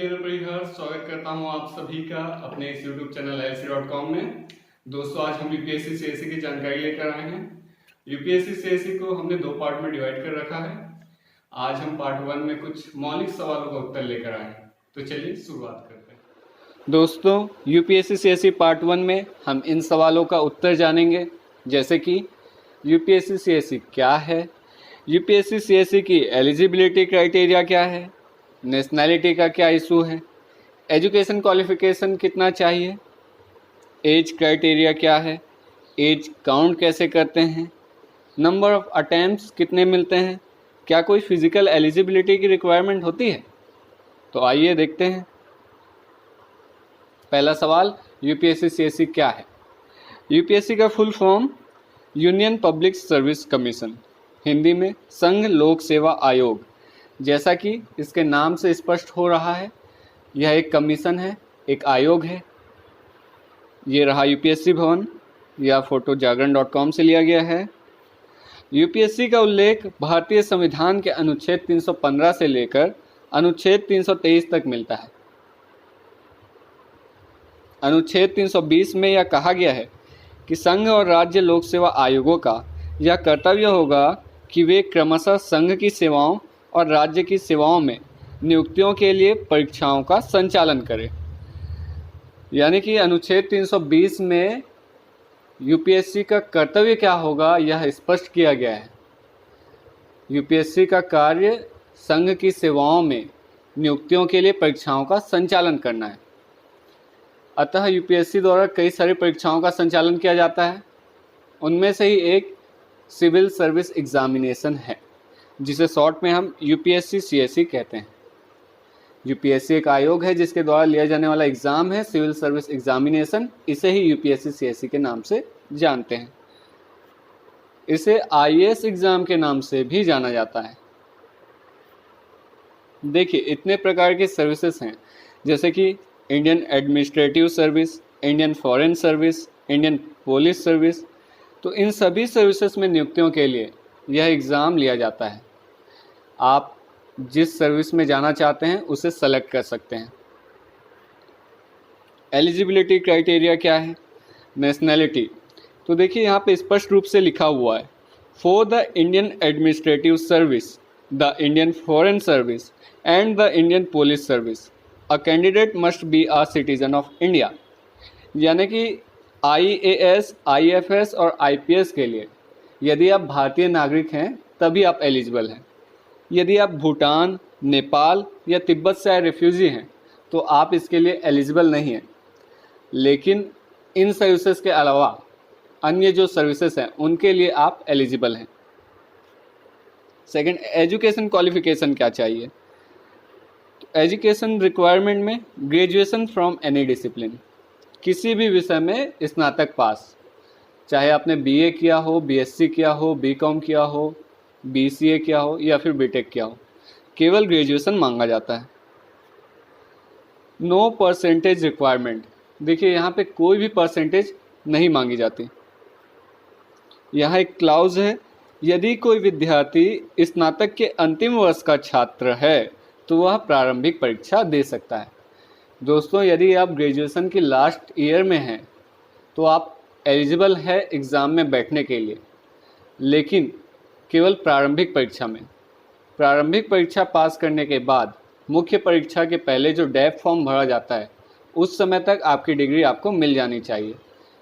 Clear परिहर स्वागत करता हूं आप सभी का अपने इस YouTube चैनल lc.com में। दोस्तों, आज हम यूपीएससी सीएससी की जानकारी लेकर आए हैं। यूपीएससी सीएससी को हमने दो पार्ट में डिवाइड कर रखा है। आज हम पार्ट 1 में कुछ मौलिक सवालों का उत्तर लेकर आए हैं, तो चलिए शुरुआत करते हैं। दोस्तों, यूपीएससी सीएससी पार्ट 1 में हम इन सवालों का उत्तर जानेंगे, जैसे कि यूपीएससी सीएससी क्या है, यूपीएससी सीएससी की एलिजिबिलिटी क्राइटेरिया क्या है, नेशनैलिटी का क्या इशू है, एजुकेशन क्वालिफिकेशन कितना चाहिए, एज क्राइटेरिया क्या है, एज काउंट कैसे करते हैं, नंबर ऑफ अटेम्प्ट्स कितने मिलते हैं, क्या कोई फिजिकल एलिजिबिलिटी की रिक्वायरमेंट होती है। तो आइए देखते हैं। पहला सवाल, यूपीएससी सीएससी क्या है। यूपीएससी का full form union public service commission, Hindi में संघ लोक सेवा आयोग। जैसा कि इसके नाम से स्पष्ट हो रहा है, यह एक कमीशन है, एक आयोग है। ये रहा यूपीएससी भवन, यह फोटो जागरण.com से लिया गया है। यूपीएससी का उल्लेख भारतीय संविधान के अनुच्छेद 315 से लेकर अनुच्छेद 323 तक मिलता है। अनुच्छेद 320 में यह कहा गया है कि संघ और राज्य लोक सेवा आयोगों का यह कर्तव्य होगा कि वे क्रमशः संघ की सेवाओं और राज्य की सेवाओं में नियुक्तियों के लिए परीक्षाओं का संचालन करें। यानी कि अनुच्छेद 320 में यूपीएससी का कर्तव्य क्या होगा, यह स्पष्ट किया गया है। यूपीएससी का कार्य संघ की सेवाओं में नियुक्तियों के लिए परीक्षाओं का संचालन करना है। अतः यूपीएससी द्वारा कई सारी परीक्षाओं का संचालन किया जाता है। उनमें से ही एक सिविल सर्विस एग्जामिनेशन है, जिसे शॉर्ट में हम यूपीएससी सीएससी कहते हैं। यूपीएससी एक आयोग है जिसके द्वारा लिया जाने वाला एग्ज़ाम है सिविल सर्विस एग्जामिनेशन। इसे ही यूपीएससी सीएससी के नाम से जानते हैं। इसे आईएएस एग्ज़ाम के नाम से भी जाना जाता है। देखिए, इतने प्रकार की सर्विसेज हैं, जैसे कि Indian administrative service, Indian foreign service, Indian police service. तो इन सभी सर्विसेज में नियुक्तियों के लिए यह एग्ज़ाम लिया जाता है। आप जिस सर्विस में जाना चाहते हैं उसे सेलेक्ट कर सकते हैं। एलिजिबिलिटी क्राइटेरिया क्या है, नेशनैलिटी। तो देखिए, यहाँ पे स्पष्ट रूप से लिखा हुआ है, for the Indian administrative service, the Indian foreign service and the Indian police service a candidate must be a citizen of India. यानी कि आईएएस, आईएफएस और आईपीएस के लिए यदि आप भारतीय नागरिक हैं तभी आप एलिजिबल हैं। यदि आप भूटान, नेपाल या तिब्बत से आए रेफ्यूजी हैं तो आप इसके लिए एलिजिबल नहीं हैं। लेकिन इन सर्विसेज के अलावा अन्य जो सर्विसेज हैं उनके लिए आप एलिजिबल हैं। सेकंड, एजुकेशन क्वालिफिकेशन क्या चाहिए। तो एजुकेशन रिक्वायरमेंट में ग्रेजुएशन फ्रॉम एनी डिसिप्लिन, किसी भी विषय में स्नातक पास, चाहे आपने बीए किया हो, बीएससी किया हो, बीकॉम किया हो, बीसीए किया हो या फिर बीटेक किया हो, केवल ग्रेजुएशन मांगा जाता है। No percentage requirement. देखिए, यहाँ पे कोई भी परसेंटेज नहीं मांगी जाती। यहाँ एक क्लाउज है, यदि कोई विद्यार्थी स्नातक के अंतिम वर्ष का छात्र है तो वह प्रारंभिक परीक्षा दे सकता है। दोस्तों, यदि आप ग्रेजुएशन की लास्ट ईयर में हैं तो आप एलिजिबल है एग्ज़ाम में बैठने के लिए, लेकिन केवल प्रारंभिक परीक्षा में। प्रारंभिक परीक्षा पास करने के बाद मुख्य परीक्षा के पहले जो डैप फॉर्म भरा जाता है उस समय तक आपकी डिग्री आपको मिल जानी चाहिए,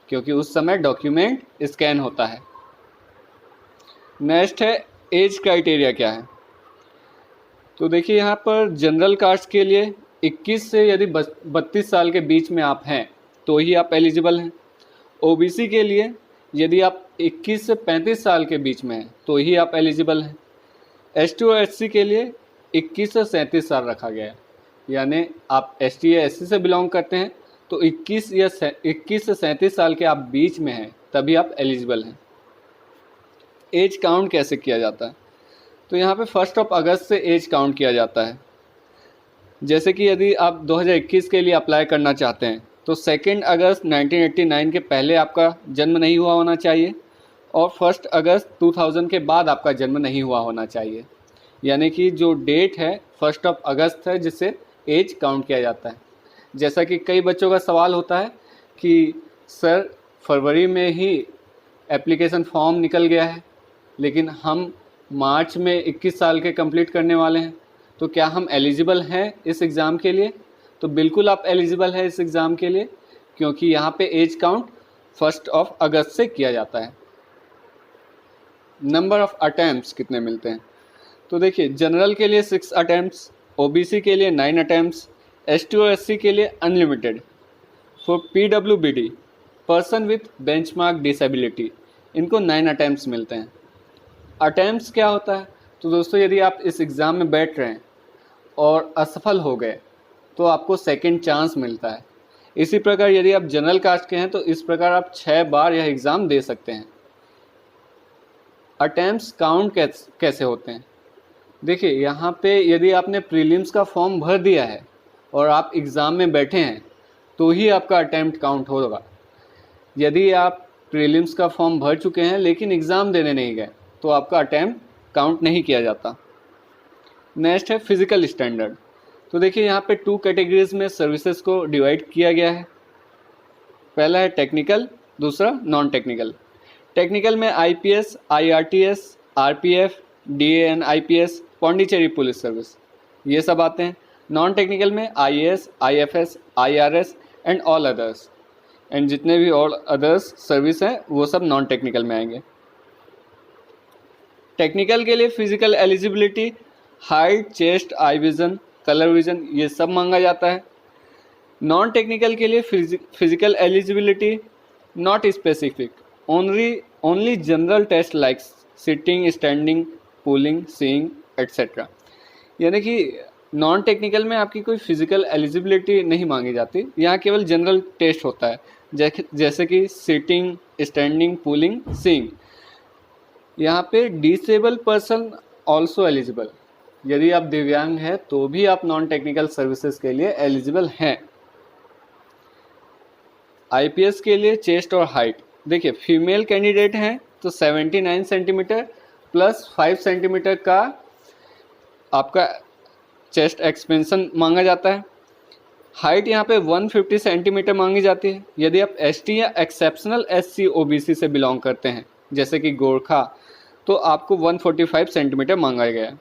क्योंकि उस समय डॉक्यूमेंट स्कैन होता है। नेक्स्ट है, एज क्राइटेरिया क्या है। तो देखिए, यहाँ पर जनरल कास्ट के लिए 21 से यदि 32 साल के बीच में आप हैं तो ही आप एलिजिबल हैं। ओबीसी के लिए यदि आप 21 से 35 साल के बीच में हैं तो ही आप एलिजिबल हैं। एसटी और एससी के लिए 21 से 37 साल रखा गया है। यानी आप एसटी या एससी से बिलोंग करते हैं तो 21 से 37 साल के आप बीच में हैं तभी आप एलिजिबल हैं। एज काउंट कैसे किया जाता है। तो यहाँ पे 1 अगस्त से एज काउंट किया जाता है। जैसे कि यदि आप 2021 के लिए अप्लाई करना चाहते हैं तो 2 अगस्त 1989 के पहले आपका जन्म नहीं हुआ होना चाहिए और 1 अगस्त 2000 के बाद आपका जन्म नहीं हुआ होना चाहिए। यानी कि जो डेट है 1 अगस्त है, जिससे एज काउंट किया जाता है। जैसा कि कई बच्चों का सवाल होता है कि सर फरवरी में ही एप्लीकेशन फॉर्म निकल गया है, लेकिन हम मार्च में 21 साल के कंप्लीट करने वाले हैं, तो क्या हम एलिजिबल हैं इस एग्ज़ाम के लिए? तो बिल्कुल आप एलिजिबल हैं इस एग्ज़ाम के लिए, क्योंकि यहाँ पे एज काउंट 1 अगस्त से किया जाता है। नंबर ऑफ़ अटैम्प्ट्स कितने मिलते हैं? तो देखिए, जनरल के लिए 6 अटैम्प्ट्स, ओबीसी के लिए 9 अटैम्प्ट्स, एसटी और एससी के लिए unlimited. For PWBD, person with benchmark disability, इनको 9 अटैम्प्ट्स मिलते हैं। अटैम्प्ट्स क्या होता है? तो दोस्तों, यदि आप इस एग्ज़ाम में बैठ रहे हैं और असफल हो गए तो आपको सेकंड चांस मिलता है। इसी प्रकार यदि आप जनरल कास्ट के हैं तो इस प्रकार आप 6 बार यह एग्ज़ाम दे सकते हैं। अटैम्प्ट्स काउंट कैसे होते हैं? देखिए, यहाँ पे यदि आपने प्रीलिम्स का फॉर्म भर दिया है और आप एग्ज़ाम में बैठे हैं तो ही आपका अटैम्प्ट काउंट होगा। यदि आप प्रीलिम्स का फॉर्म भर चुके हैं लेकिन एग्ज़ाम देने नहीं गए तो आपका अटैम्प्ट काउंट नहीं किया जाता। नेक्स्ट है फिज़िकल स्टैंडर्ड। तो देखिए, यहाँ पे 2 कैटेगरीज में सर्विसेज को डिवाइड किया गया है। पहला है टेक्निकल, दूसरा नॉन टेक्निकल। टेक्निकल में IPS, IRTS, RPF, DAN IPS, Pondicherry police service, ये सब आते हैं। नॉन टेक्निकल में IAS, IFS, IRS and all others, and जितने भी ऑल अदर्स सर्विस हैं वो सब नॉन टेक्निकल में आएंगे। टेक्निकल के लिए फिजिकल एलिजिबिलिटी, हाइट, चेस्ट, आई विज़न, कलर विज़न, ये सब मांगा जाता है। नॉन टेक्निकल के लिए physical eligibility not specific, only general taste like sitting, standing, pulling, seeing etcetera. यानी कि नॉन टेक्निकल में आपकी कोई फिजिकल एलिजिबिलिटी नहीं मांगी जाती, यहाँ केवल जनरल टेस्ट होता है, जैसे कि सिटिंग, स्टैंडिंग, पुलिंग, सीइंग। यहाँ पे डिसेबल पर्सन ऑल्सो एलिजिबल, यदि आप दिव्यांग हैं तो भी आप नॉन टेक्निकल सर्विसेज के लिए एलिजिबल हैं। आईपीएस के लिए चेस्ट और हाइट, देखिए फीमेल कैंडिडेट हैं तो 79 सेंटीमीटर प्लस 5 सेंटीमीटर का आपका चेस्ट एक्सपेंशन मांगा जाता है। हाइट यहाँ पे 150 सेंटीमीटर मांगी जाती है। यदि आप एसटी या एक्सेप्शनल एससी ओबीसी से बिलोंग करते हैं, जैसे कि गोरखा, तो आपको 145 सेंटीमीटर मांगा गया है।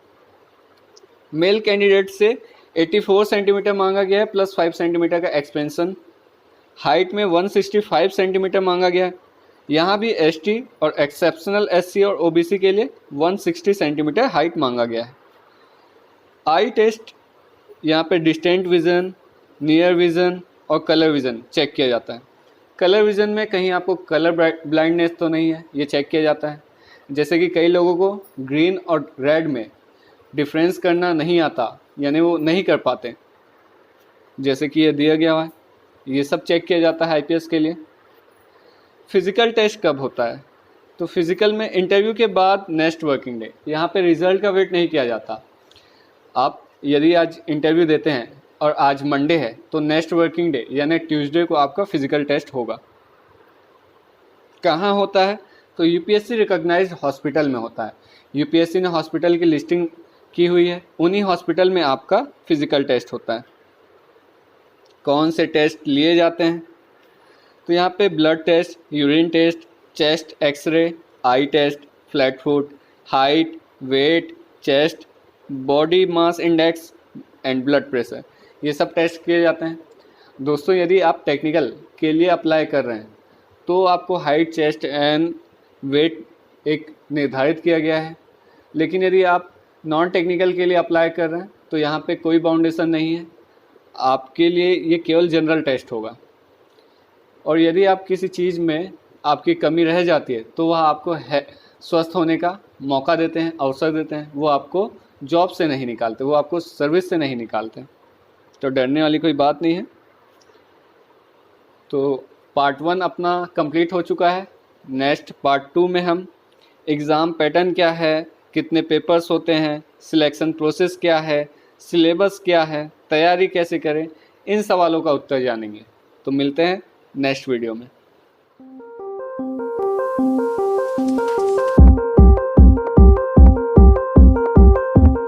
मेल कैंडिडेट से 84 सेंटीमीटर मांगा गया है प्लस 5 सेंटीमीटर का एक्सपेंशन। हाइट में 165 सेंटीमीटर मांगा गया है। यहाँ भी एसटी और एक्सेप्शनल एससी और ओबीसी के लिए 160 सेंटीमीटर हाइट मांगा गया है। आई टेस्ट, यहाँ पे डिस्टेंट विज़न, नियर विज़न और कलर विज़न चेक किया जाता है। कलर विज़न में कहीं आपको कलर ब्लाइंडनेस तो नहीं है, ये चेक किया जाता है। जैसे कि कई लोगों को ग्रीन और रेड में डिफरेंस करना नहीं आता, यानी वो नहीं कर पाते, जैसे कि ये दिया गया हुआ है, ये सब चेक किया जाता है आईपीएस के लिए। फिज़िकल टेस्ट कब होता है? तो फिज़िकल में इंटरव्यू के बाद नेक्स्ट वर्किंग डे, यहाँ पे रिज़ल्ट का वेट नहीं किया जाता। आप यदि आज इंटरव्यू देते हैं और आज मंडे है तो नेक्स्ट वर्किंग डे यानी ट्यूसडे को आपका फिज़िकल टेस्ट होगा। कहाँ होता है? तो यूपीएससी रिकॉग्नाइज्ड हॉस्पिटल में होता है। यूपीएससी ने हॉस्पिटल की लिस्टिंग की हुई है, उन्हीं हॉस्पिटल में आपका फिज़िकल टेस्ट होता है। कौन से टेस्ट लिए जाते हैं? तो यहाँ पे blood test, urine test, chest x-ray, eye test, flat foot, height, weight, chest, body mass index and blood pressure, ये सब टेस्ट किए जाते हैं। दोस्तों, यदि आप टेक्निकल के लिए अप्लाई कर रहे हैं तो आपको हाइट, चेस्ट एंड वेट एक निर्धारित किया गया है, लेकिन यदि आप नॉन टेक्निकल के लिए अप्लाई कर रहे हैं तो यहाँ पे कोई बाउंडेशन नहीं है, आपके लिए ये केवल जनरल टेस्ट होगा। और यदि आप किसी चीज़ में आपकी कमी रह जाती है तो वह आपको स्वस्थ होने का मौका देते हैं, अवसर देते हैं। वो आपको जॉब से नहीं निकालते, वो आपको सर्विस से नहीं निकालते, तो डरने वाली कोई बात नहीं है। तो पार्ट 1 अपना कंप्लीट हो चुका है। नेक्स्ट पार्ट 2 में हम एग्ज़ाम पैटर्न क्या है, कितने पेपर्स होते हैं, सिलेक्शन प्रोसेस क्या है, सिलेबस क्या है, तैयारी कैसे करें, इन सवालों का उत्तर जानेंगे। तो मिलते हैं नेक्स्ट वीडियो में।